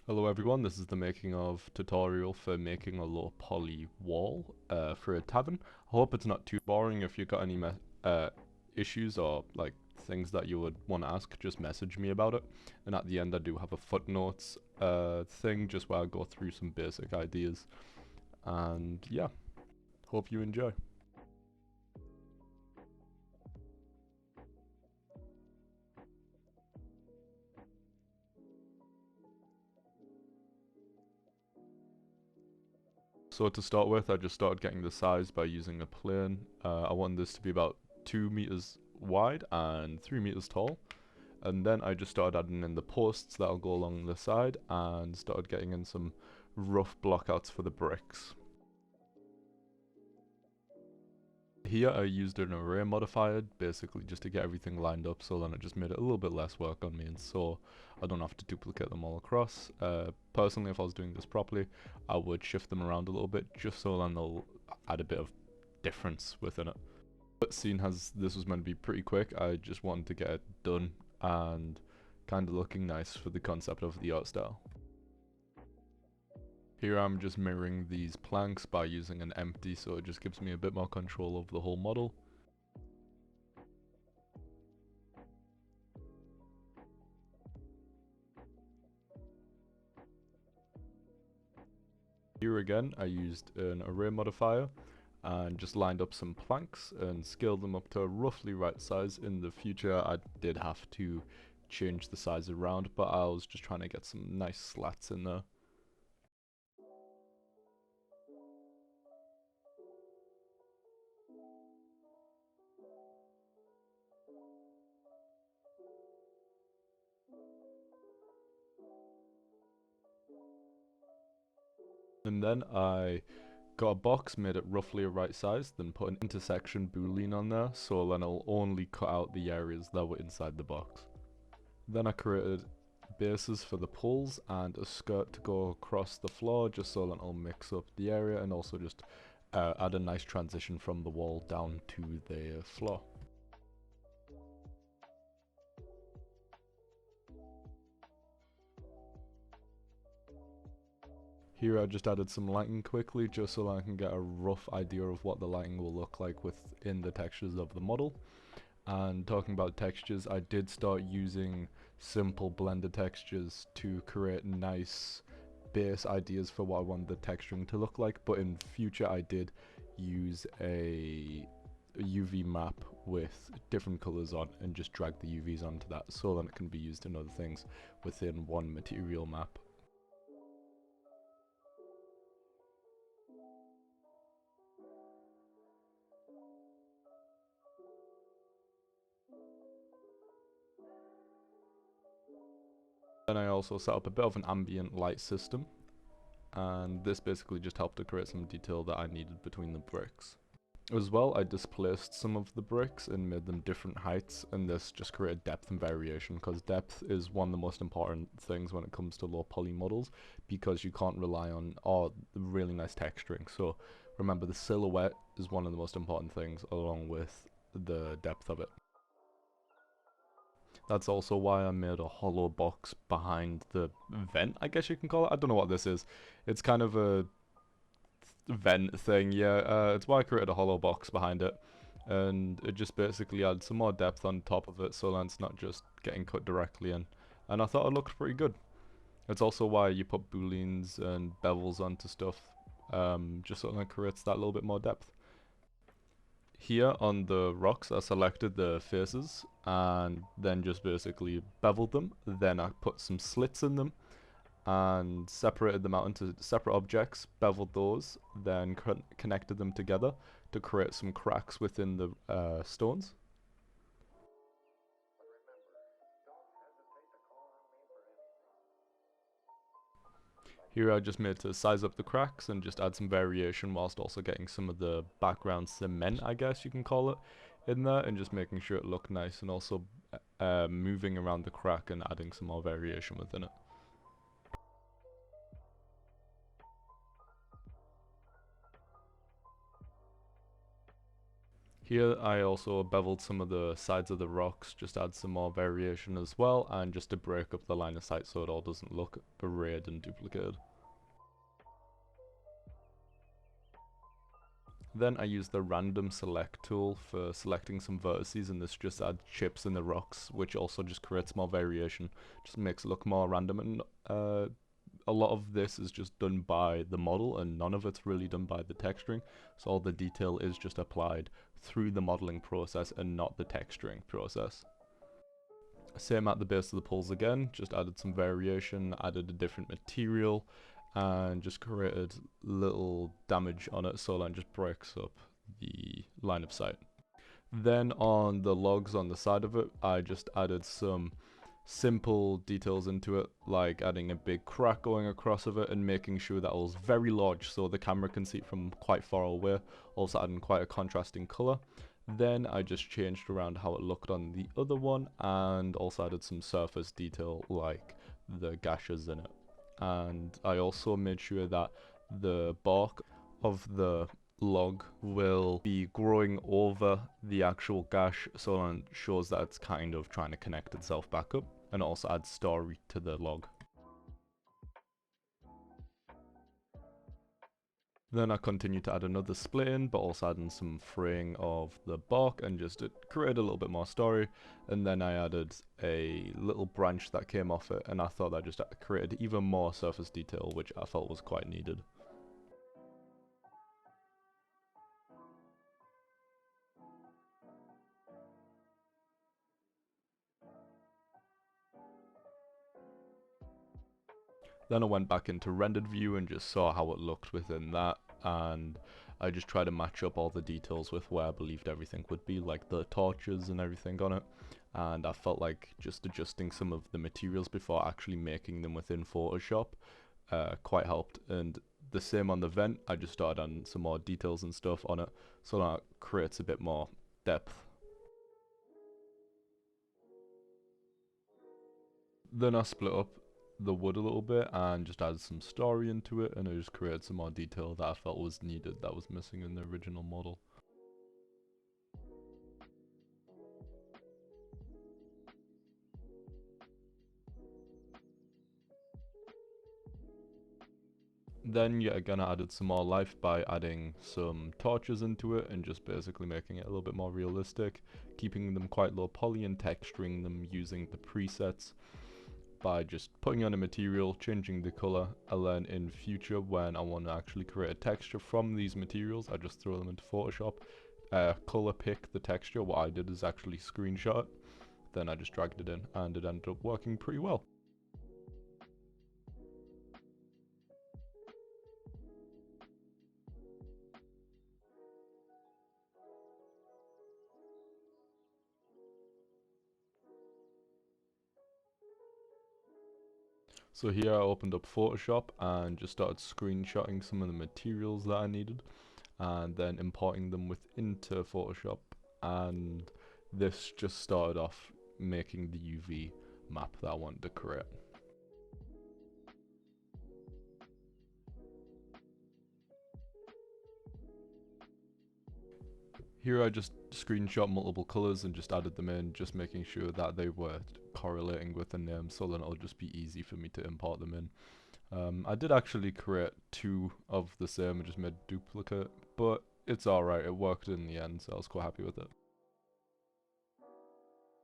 Hello everyone, this is the making of tutorial for making a low poly wall for a tavern. I hope it's not too boring. If you've got any issues or like things that you would want to ask, just message me about it. And at the end I do have a footnotes thing just where I go through some basic ideas. And yeah, hope you enjoy. So to start with, I just started getting the size by using a plane. I want this to be about 2 meters wide and 3 meters tall. And then I just started adding in the posts that'll go along the side and started getting in some rough blockouts for the bricks. Here I used an array modifier basically just to get everything lined up, so then it just made it a little bit less work on me, and so I don't have to duplicate them all across. Personally, if I was doing this properly, I would shift them around a little bit just so then they'll add a bit of difference within it. But seeing as this was meant to be pretty quick, I just wanted to get it done and kind of looking nice for the concept of the art style. Here I'm just mirroring these planks by using an empty, so it just gives me a bit more control over the whole model. Here again I used an array modifier and just lined up some planks and scaled them up to roughly right size. In the future I did have to change the size around, but I was just trying to get some nice slats in there. And then I got a box, made it roughly a right size, then put an intersection boolean on there, so then it'll only cut out the areas that were inside the box. Then I created bases for the poles and a skirt to go across the floor, just so that it'll mix up the area and also just add a nice transition from the wall down to the floor. Here I just added some lighting quickly just so I can get a rough idea of what the lighting will look like within the textures of the model. And talking about textures, I did start using simple blender textures to create nice base ideas for what I wanted the texturing to look like, but in future I did use a UV map with different colors on and just drag the UVs onto that so that it can be used in other things within one material map. Then I also set up a bit of an ambient light system, and this basically just helped to create some detail that I needed between the bricks. As well, I displaced some of the bricks and made them different heights, and this just created depth and variation, because depth is one of the most important things when it comes to low poly models, because you can't rely on really nice texturing. So remember, the silhouette is one of the most important things along with the depth of it. That's also why I made a hollow box behind the vent, I guess you can call it. I don't know what this is. It's kind of a vent thing, yeah. It's why I created a hollow box behind it. And it just basically adds some more depth on top of it so that it's not just getting cut directly in. And I thought it looked pretty good. It's also why you put booleans and bevels onto stuff, just so that it creates that little bit more depth. Here on the rocks I selected the faces and then just basically beveled them. Then I put some slits in them and separated them out into separate objects, beveled those, then connected them together to create some cracks within the stones. Here I just made to size up the cracks and just add some variation whilst also getting some of the background cement, I guess you can call it, in there, and just making sure it looked nice, and also moving around the crack and adding some more variation within it. Here I also beveled some of the sides of the rocks, just add some more variation as well, and just to break up the line of sight so it all doesn't look arrayed and duplicated. Then I use the random select tool for selecting some vertices, and this just adds chips in the rocks, which also just creates more variation, just makes it look more random. And a lot of this is just done by the model, and none of it's really done by the texturing, so all the detail is just applied through the modeling process and not the texturing process. Same at the base of the poles again, just added some variation, added a different material, and just created little damage on it so that it just breaks up the line of sight. Then on the logs on the side of it, I just added some simple details into it, like adding a big crack going across of it and making sure that it was very large so the camera can see it from quite far away, also adding quite a contrasting color. Then I just changed around how it looked on the other one and also added some surface detail like the gashes in it. And I also made sure that the bark of the log will be growing over the actual gash, so it shows that it's kind of trying to connect itself back up, and it also adds story to the log. Then I continued to add another split in, but also adding some fraying of the bark and just to create a little bit more story. And then I added a little branch that came off it, and I thought that just created even more surface detail, which I felt was quite needed. Then I went back into rendered view and just saw how it looked within that, and I just tried to match up all the details with where I believed everything would be, like the torches and everything on it. And I felt like just adjusting some of the materials before actually making them within Photoshop quite helped. And the same on the vent, I just started on some more details and stuff on it, so that creates a bit more depth. Then I split up the wood a little bit and just added some story into it, and it just created some more detail that I felt was needed that was missing in the original model. Then yet again I added some more life by adding some torches into it and just basically making it a little bit more realistic, keeping them quite low poly and texturing them using the presets by just putting on a material, changing the color, and then in future when I want to actually create a texture from these materials, I just throw them into Photoshop, color pick the texture. What I did is actually screenshot it, then I just dragged it in and it ended up working pretty well. So here I opened up Photoshop and just started screenshotting some of the materials that I needed and then importing them into Photoshop, and this just started off making the UV map that I wanted to create. Here I just screenshot multiple colors and just added them in, just making sure that they were correlating with the name, so then it'll just be easy for me to import them in. I did actually create two of the same and just made a duplicate, but it's alright, it worked in the end, so I was quite happy with it.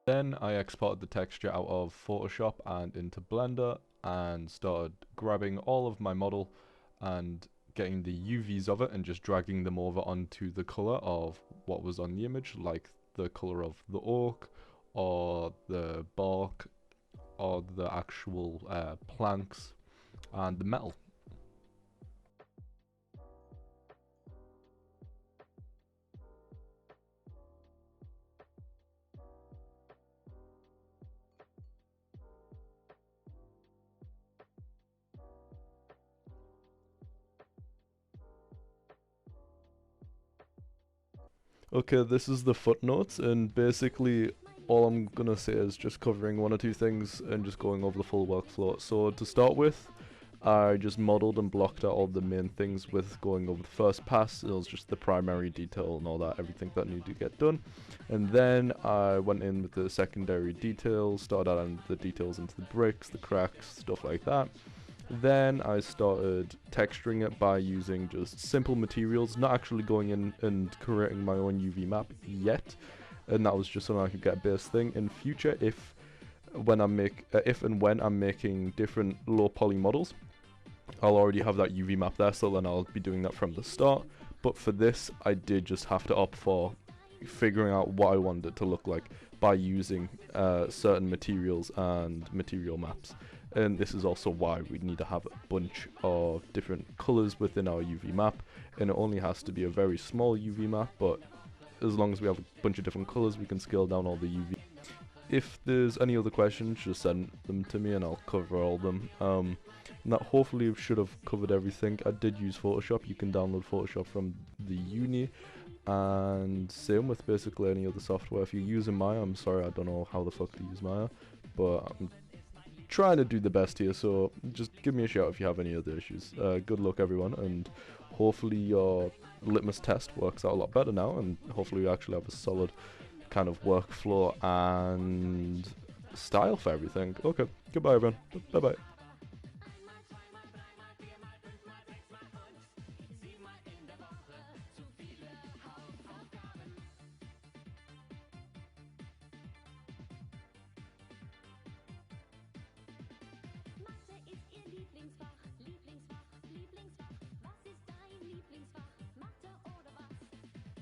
Then I exported the texture out of Photoshop and into Blender and started grabbing all of my model and getting the UVs of it and just dragging them over onto the color of what was on the image, like the color of the oak or the bark or the actual planks and the metal. Okay, this is the footnotes, and basically all I'm gonna say is just covering one or two things and just going over the full workflow. So to start with, I just modeled and blocked out all the main things with going over the first pass. It was just the primary detail and all that, everything that needed to get done. And then I went in with the secondary details, started adding the details into the bricks, the cracks, stuff like that. Then I started texturing it by using just simple materials, not actually going in and creating my own UV map yet. And that was just so I could get a base thing. In future, if and when I'm making different low poly models, I'll already have that UV map there, so then I'll be doing that from the start. But for this, I did just have to opt for figuring out what I wanted it to look like by using certain materials and material maps. And this is also why we need to have a bunch of different colors within our UV map, and it only has to be a very small UV map, but as long as we have a bunch of different colors, we can scale down all the UV. If there's any other questions, just send them to me and I'll cover all of them. And that hopefully should have covered everything. I did use Photoshop. You can download Photoshop from the uni, and same with basically any other software. If you're using Maya, I'm sorry, I don't know how the fuck to use Maya, but I'm trying to do the best here, so just give me a shout if you have any other issues. Good luck everyone, and hopefully your litmus test works out a lot better now, and hopefully we actually have a solid kind of workflow and style for everything. Okay, goodbye everyone. Bye bye.